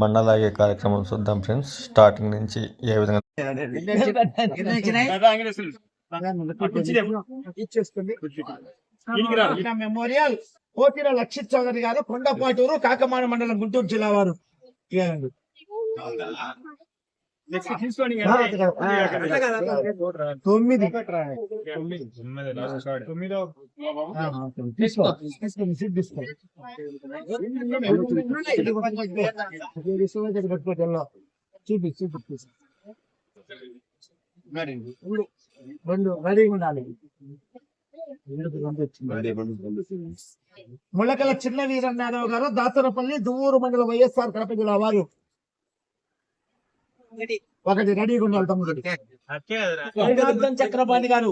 బండ లాగే కార్యక్రమం చూద్దాం ఫ్రెండ్స్. స్టార్టింగ్ నుంచి ఏ విధంగా మెమోరియల్ పోతిర లక్షిత్ చౌదరి గారు, కొండపాటూరు, కాకమాన మండలం, గుంటూరు జిల్లా వారు. ముళ్ళకల చిన్న వీరన్నారావు గారు, దాతరపల్లి, దువ్వూరు మండలం, వైఎస్ఆర్ కడప జిల్లా వారు. ఒకటి రెడీగా ఉండాలి తమ్ముడు. చక్రపాణి గారు,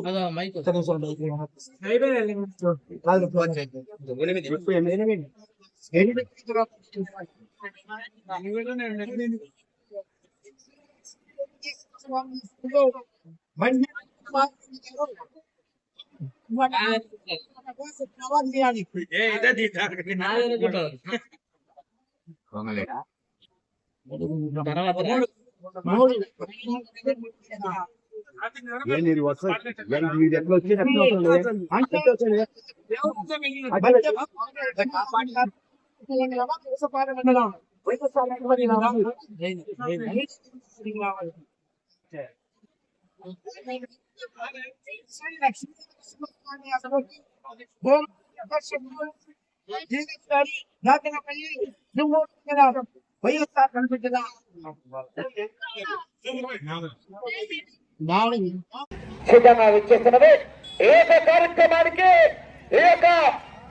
సిద్ధంగా వచ్చేస్తున్నది. ఈ యొక్క కార్యక్రమానికి ఈ యొక్క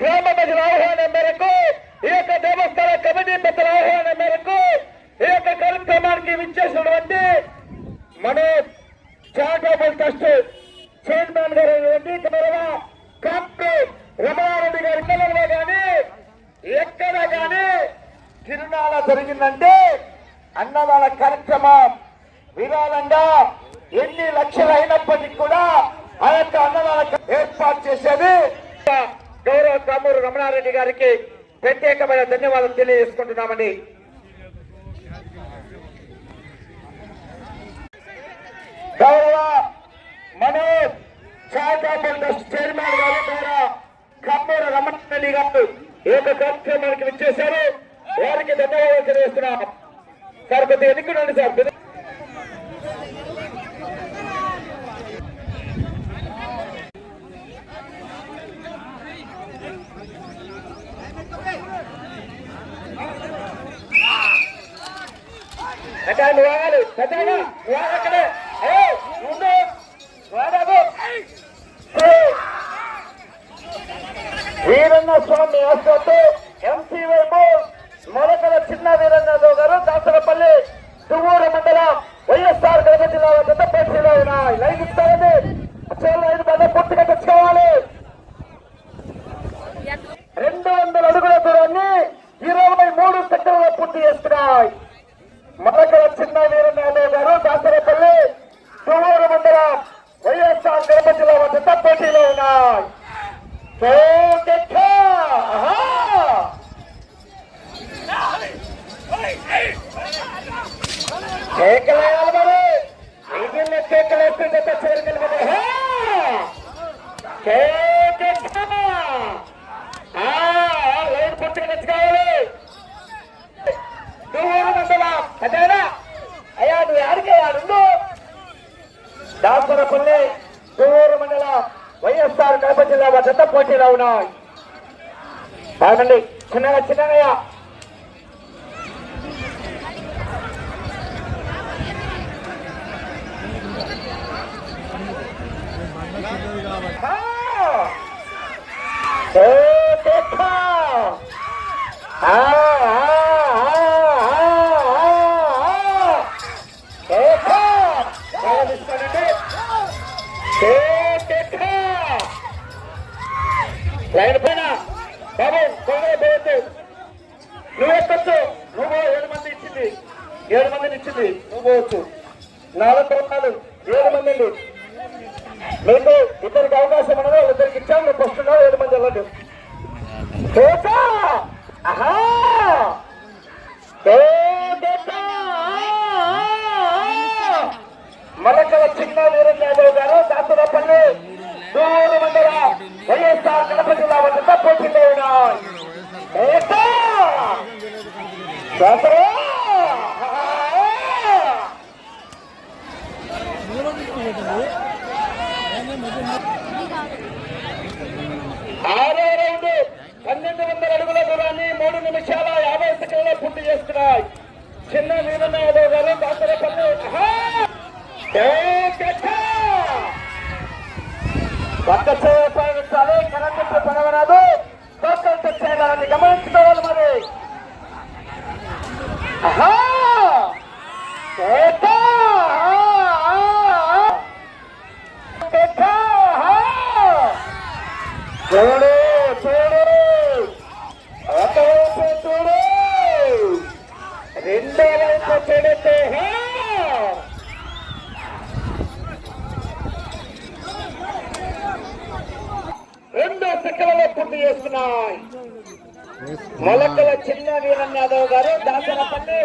గ్రామ ప్రజల ఆహ్వానం మేరకు, ఈ యొక్క దేవస్థాన కమిటీ పెద్దల ఆహ్వానం మేరకు ఈ యొక్క కార్యక్రమానికి విచ్చేసినటువంటి మన చారిటబుల్ ట్రస్ట్ చైర్మన్ గారు రమణారెడ్డి గారి పిల్లల్లో కానీ ఎక్కడ కానీ తిరునాళ జరిగిందంటే అన్నదాన కార్యక్రమం విరాళంగా ఎన్ని లక్షలు అయినప్పటికీ కూడా ఆ యొక్క అన్నదాన ఏర్పాటు చేసేది గౌరవ కామూరు రమణారెడ్డి గారికి ప్రత్యేకమైన ధన్యవాదాలు తెలియజేసుకుంటున్నామండి. గౌరవ మనోజ్ చారిటబుల్ ట్రస్ట్ చైర్మన్ గారు ద్వారా కామూరు రమణారెడ్డి గారు ఈ యొక్క కార్యక్రమానికి విచ్చేశారు. వారికి ధన్యవాదాలు తెలియజేస్తున్నాం. సార్ కొద్దిగా ఎన్నికలండి సార్. నువ్వు ఆగాలి పెద్దగా, నువ్వు ఆగక్కడే వీరన్న స్వామి ఆశ్రతో ఎంసీవై మొలకల చిన్న వీరన్నరావు గారు, దాసరపల్లి, దువ్వూరు మండలం, వైఎస్ఆర్ కడప జిల్లా జత పరిశీలన ఉన్నాయి. లైన్ ఇస్తారండి, లైన్ బంద పూర్తిగా తెచ్చుకోవాలి. 200 అడుగుల దూరాన్ని 23 సెకండ్లలో పూర్తి చేస్తున్నాయి. మొలకల చిన్న వీరన్నరావు గారు, దాసరపల్లి, దువ్వూరు మండలం, వైఎస్ఆర్ కడప జిల్లా జత పోటీలో ఉన్నాయి. కేకలేయాలి మరి, వీటిల్లో కేకలేస్తే జత చేరగలిగితే లైన్ పూర్తిగా తెచ్చుకోవాలి. దువ్వూరు మండలం అదేనా అయ్యా, నువ్వు ఆడికేయాడు. దాసరపల్లి, దువ్వూరు మండలం, వైఎస్ఆర్ కడప జిల్లా జత పోటీలో ఉన్నాయి. బాగండి చిన్నగా చిన్నగా లైన్ పైన బాబు తొందరగా పోయొద్దు. నువ్వు ఎక్కొచ్చు, నువ్వు 7 మంది ఇచ్చింది, 7 మందిని ఇచ్చింది, నువ్వు పోవచ్చు. 4 తోటాలు 7 మంది అండి. మీకు ఇద్దరికి అవకాశం ఉన్నదో ఇద్దరికి ఇచ్చాము. నువ్వు ఫస్ట్ ఉన్నావు, 7 మంది వెళ్ళండి. మలకల చిన్న వీరరాజు గారు దాసరపల్లి దూరు మండల వైఎస్ఆర్ కడప జిల్లా వద్ద పోటీలో ఉన్నాయి. ఆరో రౌండ్ 1200 అడుగుల దూరాన్ని 3 నిమిషాల 50 సెకండ్లలో పూర్తి చేస్తున్నాయి. చిన్న వీరన్న యాదవ్ గారు దాసరపల్లి పక్క చేయించాలి. కరెంటు పడవరాదు, టోకన్ తెచ్చేయాలని గమనించుకోవాలి. మరి చూడు చూడు ఒకవైపు చూడు, రెండో వైపు చెడితే 2 సెకండ్లలో పూర్తి చేస్తున్నాయి. మొలకల చిన్న వీరన్న యాదవ్ గారు దాసరపల్లి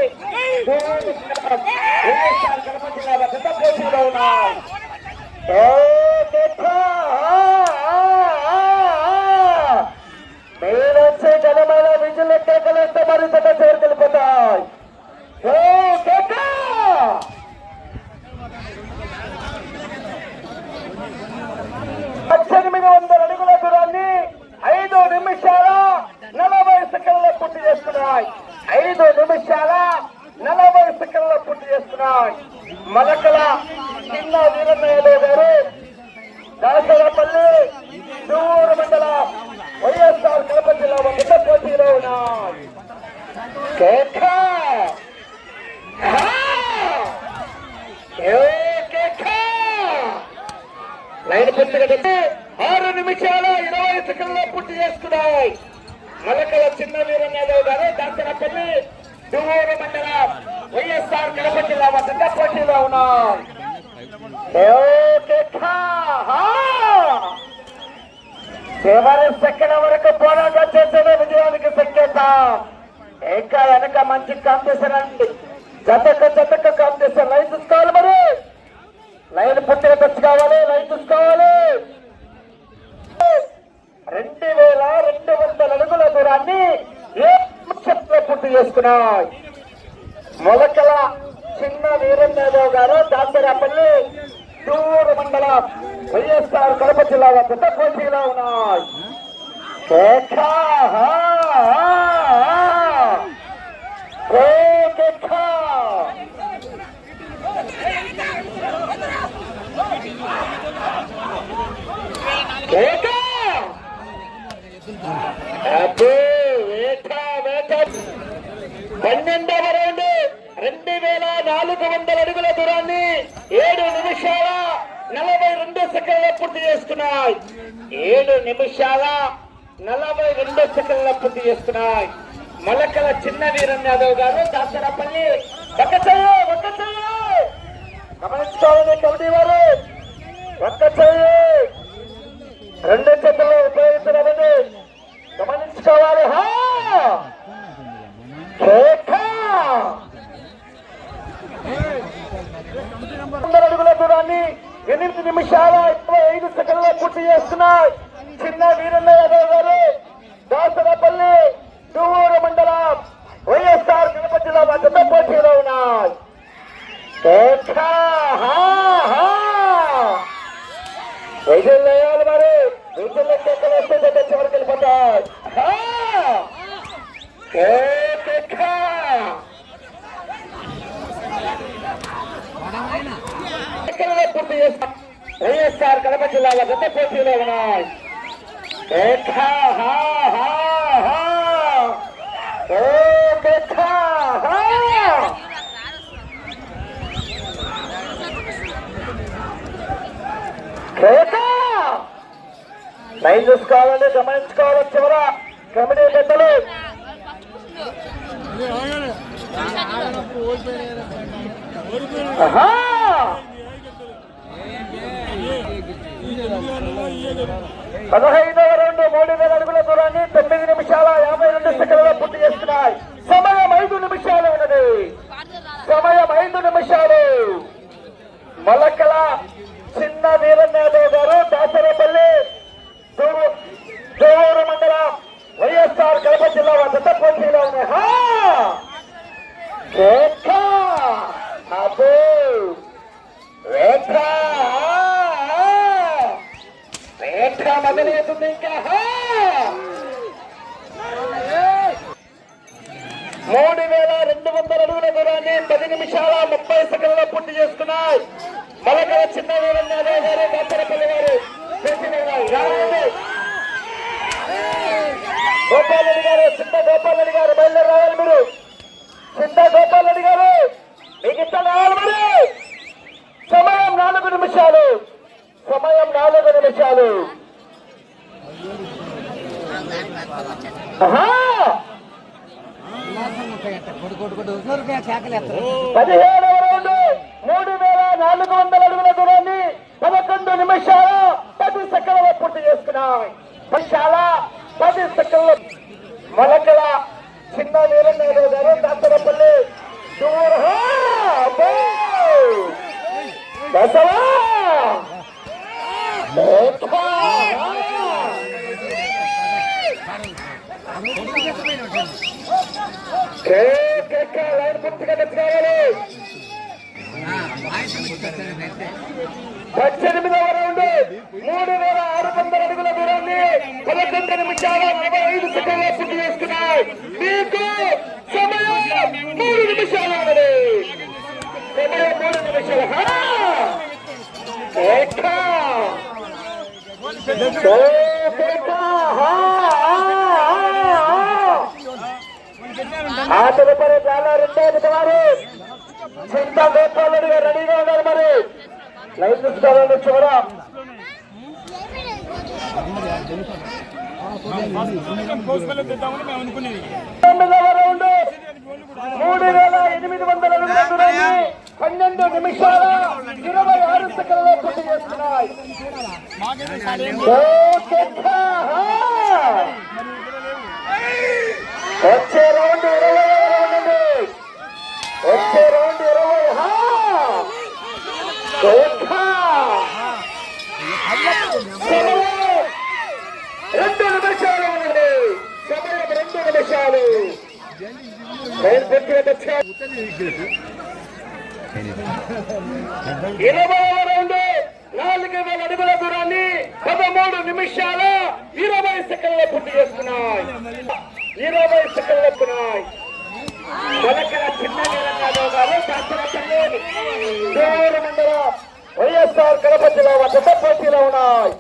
వైఎస్ఆర్ కడప జిల్లా వద్ద పోటీలో ఉన్నాయి. మీరు వచ్చే ఘనమైన విజులు ఎక్కగలిస్తే మరింత చేరుకెళ్ళిపోతాయి. 1800 అడుగుల దూరాన్ని 5 నిమిషాల 40 సెకండ్లలో పూర్తి చేస్తున్నాయి. 5 నిమిషాల 40 సెకండ్లలో పూర్తి చేస్తున్నాయి. మలకల చిన్న వీరన్న యాదవ్ గారు దాసరపల్లి దూరు మండల వైఎస్ఆర్ కడప జిల్లా వద్ద పోటీలో ఉన్నాయి. లైన్ పూర్తిగా 6 నిమిషాల 20 సెకండ్లలో పూర్తి చేస్తున్నాయి. మలకల చిన్న వీరన్న యాదవ్ గారు దాసరపల్లి దూరు మండల వైఎస్ఆర్ కడప జిల్లా వద్ద పోటీలో ఉన్నాయి. చివరి సెకండ్ వరకు పోరాటం చేసేదే విజయానికి సంకేతం. ఇంకా వెనక మంచి కాంపిటీషన్ అండి. జతక కాంపిటీషన్. లైన్ చూసుకోవాలి. మరి లైన్ పూర్తిగా తెచ్చుకోవాలి. లైన్ చూసుకోవాలి. 2200 అడుగుల దూరాన్ని 7 నిమిషాల్లో పూర్తి చేసుకున్నాయి. మొలకల చిన్న వీరన్న యాదవ్ గారు దాసరపల్లి దూరు మండల వైఎస్ఆర్ కడప జిల్లా వద్ద పోటీలో ఉన్నాయి. పన్నెండవ రౌండ్ 2400 అడుగుల దూరాన్ని 7 నిమిషాల 42 సెకండ్ల పూర్తి చేసుకున్నాయి. 7 నిమిషాల 42 సెకండ్ల పూర్తి చేసుకున్నాయి. మలకల చిన్న వీరన్న యాదవ్ గారు దాసరపల్లి గమనించుకోవాలని కమిటీ వారు ఒక్క చెయ్యి 2 చేతుల్లో ఉపయోగించడానికి గమనించుకోవాలి. అడుగుల దూరాన్ని 8 నిమిషాల 25 సెకండ్లో పూర్తి చేస్తున్నాయి. చిన్న వీరన్న యాదవ్ గారు దాసరపల్లి దూరు మండలం వైఎస్ఆర్ కడప జిల్లా వద్ద పోటీలో ఉన్నాయి. వైద్యులు వేయాలి. మరి వైద్యులు ఎక్కలేస్తే చివరికి వెళ్ళిపోతాయి. పూర్తి చేస్తాం. వైఎస్ఆర్ కడప జిల్లా వద్ద పోటీలో ఉన్నాయి. లైన్ చూసుకోవాలని గమనించుకోవాలి. చివర కమిటీ పెద్దలు పదహైదవ రౌండ్ 3000 అడుగుల దూరాన్ని 9 నిమిషాల 52 సెకండ్లలో పూర్తి చేస్తున్నాయి. సమయం 5 నిమిషాలు సమయం 5 నిమిషాలు. మొలకల చిన్న వీరన్నయాదవ్ గారు దాసరపల్లి దేవూరు మండలం వైఎస్ఆర్ కడప జిల్లా వద్ద పోటీలో ఉన్నాయి. మొదలవుతుంది ఇంకా 3200 అడుగుల దూరాన్ని 10 నిమిషాల 30 సెకండ్లలో పూర్తి చేసుకున్నాయి. మొలకల చిన్న వీరన్నయాదవ్ గారు దాసరపల్లి వారు గోపాల్ రెడ్డి గారు, చిన్న గోపాల్ రెడ్డి గారు బయలుదేరి రావాలి. మీరు చిన్న గోపాల్ రెడ్డి గారు మీకు ఇట్లా రావాలి. మరి సమయం 4 నిమిషాలు. సమయం 4 నిమిషాలు. 17వ రౌండ్ 3400 అడుగుల దూరాన్ని 11 నిమిషాల 10 సెకండ్లలో పూర్తి చేసుకున్నాయి. 10 సెకండ్ల మొలకల చిన్న వీరన్నయాదవ్ గారు దాసరపల్లి దసరా లైన్ పూర్తిగా తెచ్చుకోవాలి. 18వ రౌండ్ 3600 అడుగుల దూరాన్ని 11 నిమిషాల 45 సెకండ్లలో పూర్తి చేసుకున్నాయి. మీకు సమయం 3 నిమిషాలు. సమయం 3 నిమిషాలు. ఆ తదుపరి చాలా 2వ వారు చింత గోపాల్ రెడ్డి గారు రెడీగా ఉన్నారు. మరి లైన్ చూసుకోవాలని చివరా 9వ రౌండ్ 3800 అడుగుల దూరాన్ని 12 నిమిషాల 26 సెకండ్లలో పూర్తి చేస్తున్నాయి. వచ్చే రౌండ్ 20. వచ్చే రౌండ్ 20. 2 నిమిషాలు ఉంది. సమయం 2 నిమిషాలు. 20వ రౌండ్ 4000 అడుగుల దూరాన్ని 13 నిమిషాల 20 సెకండ్లలో పూర్తి చేసుకున్నాయి. 20 సెకండ్లు. మొలకల చిన్న వీరన్నయాదవ్ గారు దాసరపల్లి దేవూరు మండలం వైఎస్ఆర్ కడప జిల్లా వద్ద పోటీలో ఉన్నాయి.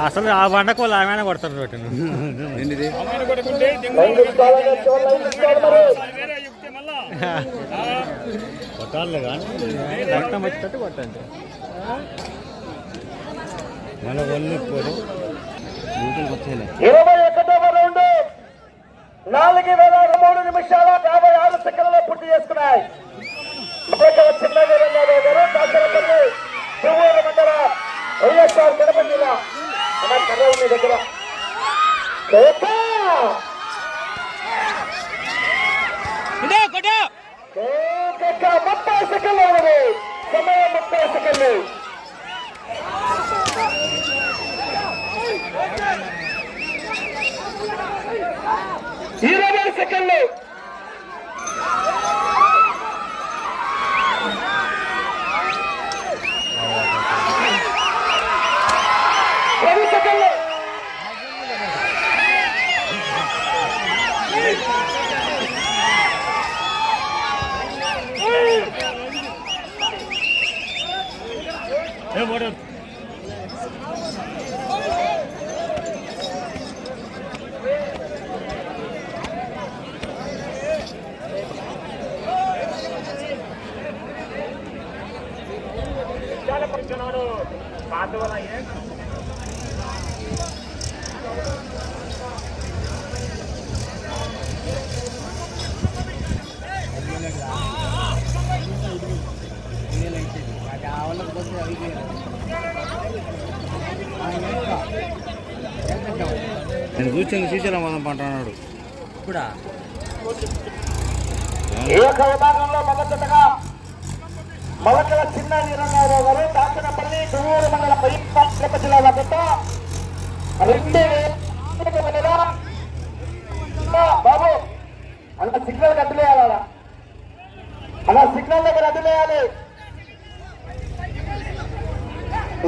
అసలు ఆ బండకు వాళ్ళు ఆమె కొడతారు రోడ్డు కొట్టాలి కానీ రక్తం వచ్చేటట్టు కొట్టండి. మన ఒళ్ళు 21వ రౌండ్ 4003 నిమిషాల 56 సెకండ్లలో పూర్తి చేసుకున్నాయి. చిన్న వీరన్నయాదవ్ గారు దాసరపల్లి దేవూరు మండలం వైఎస్ఆర్ కడప జిల్లా మీ దగ్గర 30 సెకండ్లు. సమయం 30 సెకండ్లు. 20 సెకండ్లు. 10 సెకండ్లు. 20 కూర్చొని శ్రీశైలం పంటున్నాడు ఈ యొక్క విభాగంలో మొదటగా మొదట చిన్న వీరన్నారావు గారు దాచనపల్లి దువ్వూరు మండల తిరుపతి జిల్లా వద్ద 2,000 బాబు అంత సిగ్నల్ కదిలేయాలా అలా సిగ్నల్ దగ్గర వదిలేయాలి.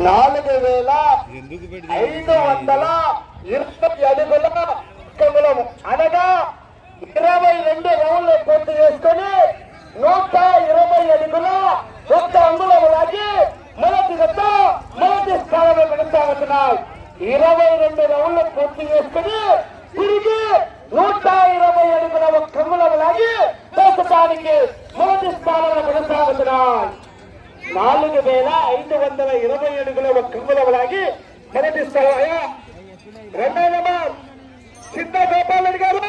4,520 అడుగుల కంగుళము అనగా 22 రౌండ్లు పూర్తి చేసుకొని 120 అడుగుల 1 అంగుళము లాగి మొదటి స్థానంలో కొనసాగుతున్నాయి. 22 రౌండ్లు పూర్తి చేసుకుని తిరిగి 120 అడుగుల 1 అంగుళము లాగి ప్రస్తుతానికి మొదటి స్థానంలో కొనసాగుతున్నాయి. 4,520 అడుగుల 1 అంగుళము లాగి మొదటి స్థానం. రెండో నెంబర్ చిన్న గోపాల్ రెడ్డి గారు